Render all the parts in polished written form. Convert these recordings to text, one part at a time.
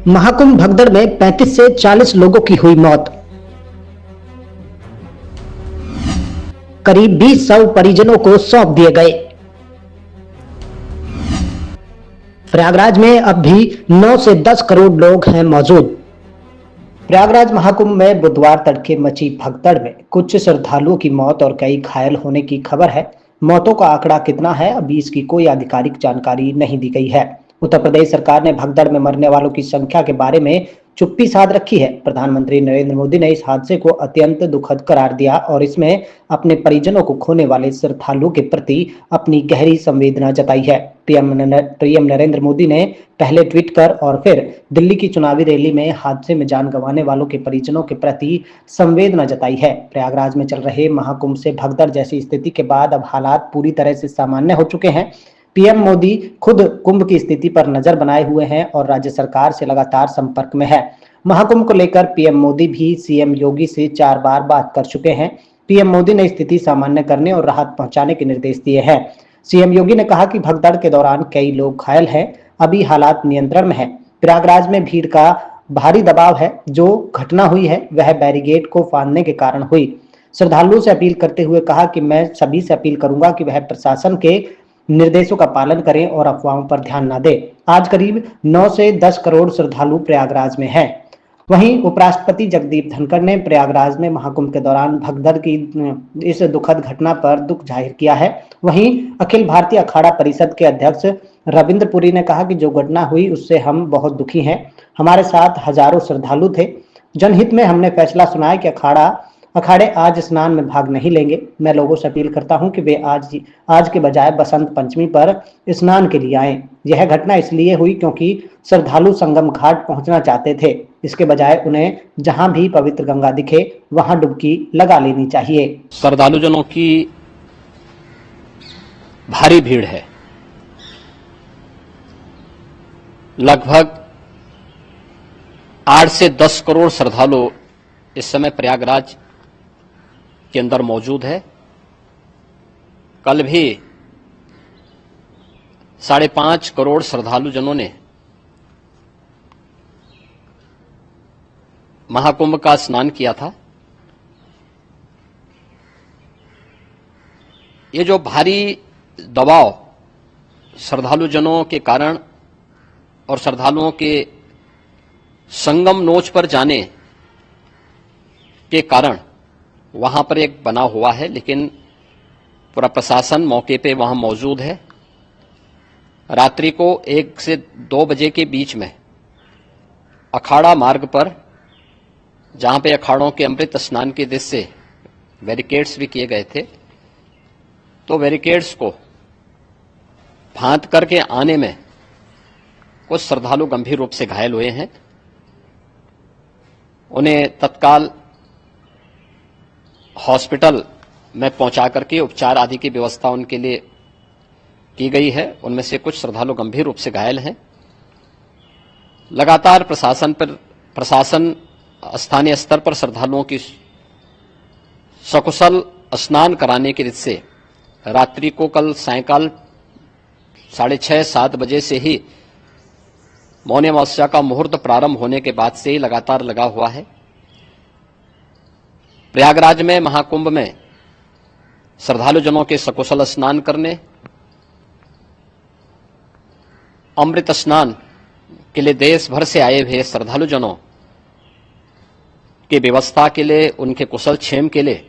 महाकुंभ भगदड़ में 35 से 40 लोगों की हुई मौत। करीब 20 शव परिजनों को सौंप दिए गए। प्रयागराज में अब भी 9 से 10 करोड़ लोग हैं मौजूद। प्रयागराज महाकुंभ में बुधवार तड़के मची भगदड़ में कुछ श्रद्धालुओं की मौत और कई घायल होने की खबर है। मौतों का आंकड़ा कितना है, अभी इसकी कोई आधिकारिक जानकारी नहीं दी गई है। उत्तर प्रदेश सरकार ने भगदड़ में मरने वालों की संख्या के बारे में चुप्पी साध रखी है। प्रधानमंत्री नरेंद्र मोदी ने इस हादसे को अत्यंत दुखद करार दिया और इसमें अपने परिजनों को खोने वाले श्रद्धालुओं के प्रति अपनी गहरी संवेदना जताई है। पीएम नरेंद्र मोदी ने पहले ट्वीट कर और फिर दिल्ली की चुनावी रैली में हादसे में जान गंवाने वालों के परिजनों के प्रति संवेदना जताई है। प्रयागराज में चल रहे महाकुंभ से भगदड़ जैसी स्थिति के बाद अब हालात पूरी तरह से सामान्य हो चुके हैं। पीएम मोदी खुद कुंभ की स्थिति पर नजर बनाए हुए हैं और राज्य सरकार से लगातार संपर्क में है। महाकुंभ को लेकर पीएम मोदी भी सीएम योगी से 4 बार बात कर चुके हैं। पीएम मोदी ने स्थिति सामान्य करने और राहत पहुंचाने के निर्देश दिए हैं। सीएम योगी ने कहा कि भगदड़ के दौरान कई लोग घायल हैं, अभी हालात नियंत्रण में है। प्रयागराज में भीड़ का भारी दबाव है। जो घटना हुई है वह बैरिकेड को फांदने के कारण हुई। श्रद्धालुओं से अपील करते हुए कहा कि मैं सभी से अपील करूंगा कि वह प्रशासन के निर्देशों का पालन करें और अफवाहों पर ध्यान न दें। आज करीब 9 से 10 करोड़ श्रद्धालु प्रयागराज में हैं। वहीं उपराष्ट्रपति जगदीप धनखड़ ने प्रयागराज में महाकुंभ के दौरान भगदड़ की इस दुखद घटना पर दुख जाहिर किया है। वहीं अखिल भारतीय अखाड़ा परिषद के अध्यक्ष रविंद्र पुरी ने कहा कि जो घटना हुई उससे हम बहुत दुखी हैं। हमारे साथ हजारों श्रद्धालु थे। जनहित में हमने फैसला सुना है कि अखाड़े आज स्नान में भाग नहीं लेंगे। मैं लोगों से अपील करता हूं कि वे आज के बजाय बसंत पंचमी पर स्नान के लिए आएं। यह घटना इसलिए हुई क्योंकि श्रद्धालु संगम घाट पहुंचना चाहते थे। इसके बजाय उन्हें जहां भी पवित्र गंगा दिखे वहां डुबकी लगा लेनी चाहिए। श्रद्धालुजनों की भारी भीड़ है। लगभग 8 से 10 करोड़ श्रद्धालु इस समय प्रयागराज के अंदर मौजूद है। कल भी 5.5 करोड़ श्रद्धालुजनों ने महाकुंभ का स्नान किया था। ये जो भारी दबाव श्रद्धालुजनों के कारण और श्रद्धालुओं के संगम नोच पर जाने के कारण वहां पर एक बना हुआ है, लेकिन पूरा प्रशासन मौके पे वहां मौजूद है। रात्रि को 1 से 2 बजे के बीच में अखाड़ा मार्ग पर, जहां पे अखाड़ों के अमृत स्नान के दृश्य से बैरिकेड्स भी किए गए थे, तो बैरिकेड्स को फांद करके आने में कुछ श्रद्धालु गंभीर रूप से घायल हुए हैं। उन्हें तत्काल हॉस्पिटल में पहुंचा करके उपचार आदि की व्यवस्था उनके लिए की गई है। उनमें से कुछ श्रद्धालु गंभीर रूप से घायल हैं। लगातार प्रशासन स्थानीय स्तर पर श्रद्धालुओं की सकुशल स्नान कराने के दृष्टि से रात्रि को कल सायंकाल 6:30-7 बजे से ही मौनी अमावस्या का मुहूर्त प्रारंभ होने के बाद से ही लगातार लगा हुआ है। प्रयागराज में महाकुंभ में श्रद्धालुजनों के सकुशल स्नान करने, अमृत स्नान के लिए देश भर से आए हुए श्रद्धालुजनों की व्यवस्था के लिए, उनके कुशल क्षेम के लिए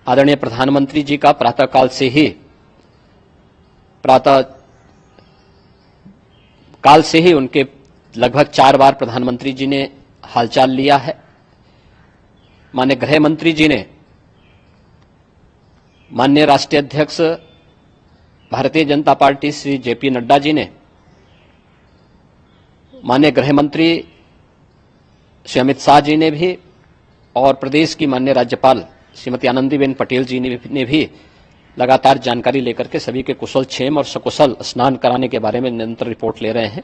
आदरणीय प्रधानमंत्री जी का प्रातःकाल से ही उनके लगभग 4 बार प्रधानमंत्री जी ने हालचाल लिया है। माननीय गृह मंत्री जी ने, माननीय राष्ट्रीय अध्यक्ष भारतीय जनता पार्टी श्री जेपी नड्डा जी ने, माननीय गृह मंत्री श्री अमित शाह जी ने भी और प्रदेश की माननीय राज्यपाल श्रीमती आनंदीबेन पटेल जी ने भी लगातार जानकारी लेकर के सभी के कुशल क्षेम और सकुशल स्नान कराने के बारे में निरंतर रिपोर्ट ले रहे हैं।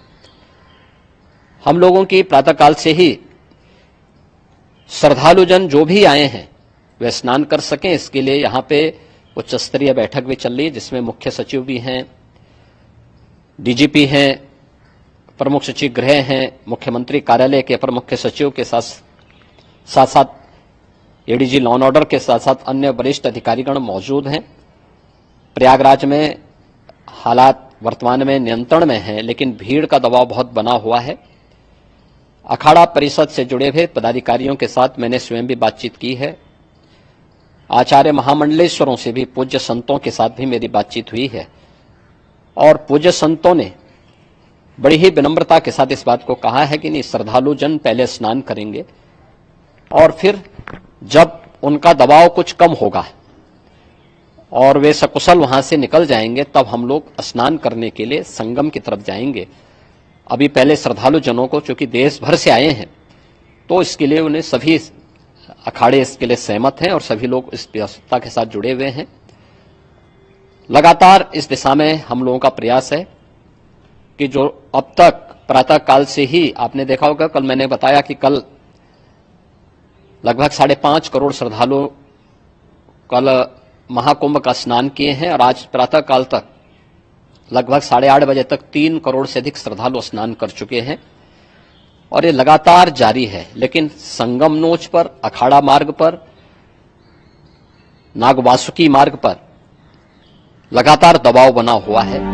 हम लोगों की प्रातःकाल से ही श्रद्धालुजन जो भी आए हैं वे स्नान कर सकें, इसके लिए यहाँ पे उच्च स्तरीय बैठक भी चल रही है, जिसमें मुख्य सचिव भी हैं, डीजीपी हैं, प्रमुख सचिव गृह हैं, मुख्यमंत्री कार्यालय के अपर मुख्य सचिव के साथ साथ एडीजी लॉ एंड ऑर्डर के साथ साथ अन्य वरिष्ठ अधिकारीगण मौजूद हैं। प्रयागराज में हालात वर्तमान में नियंत्रण में हैं, लेकिन भीड़ का दबाव बहुत बना हुआ है। अखाड़ा परिषद से जुड़े हुए पदाधिकारियों के साथ मैंने स्वयं भी बातचीत की है। आचार्य महामंडलेश्वरों से भी, पूज्य संतों के साथ भी मेरी बातचीत हुई है और पूज्य संतों ने बड़ी ही विनम्रता के साथ इस बात को कहा है कि नहीं, श्रद्धालु जन पहले स्नान करेंगे और फिर जब उनका दबाव कुछ कम होगा और वे सकुशल वहां से निकल जाएंगे तब हम लोग स्नान करने के लिए संगम की तरफ जाएंगे। अभी पहले श्रद्धालु जनों को, चूंकि देश भर से आए हैं, तो इसके लिए उन्हें सभी अखाड़े इसके लिए सहमत हैं और सभी लोग इस व्यवस्था के साथ जुड़े हुए हैं। लगातार इस दिशा में हम लोगों का प्रयास है कि जो अब तक प्रातः काल से ही आपने देखा होगा, कल मैंने बताया कि कल लगभग 5.5 करोड़ श्रद्धालु कल महाकुंभ का स्नान किए हैं और आज प्रातः काल तक लगभग 8:30 बजे तक 3 करोड़ से अधिक श्रद्धालु स्नान कर चुके हैं और ये लगातार जारी है। लेकिन संगम नोच पर, अखाड़ा मार्ग पर, नागवासुकी मार्ग पर लगातार दबाव बना हुआ है।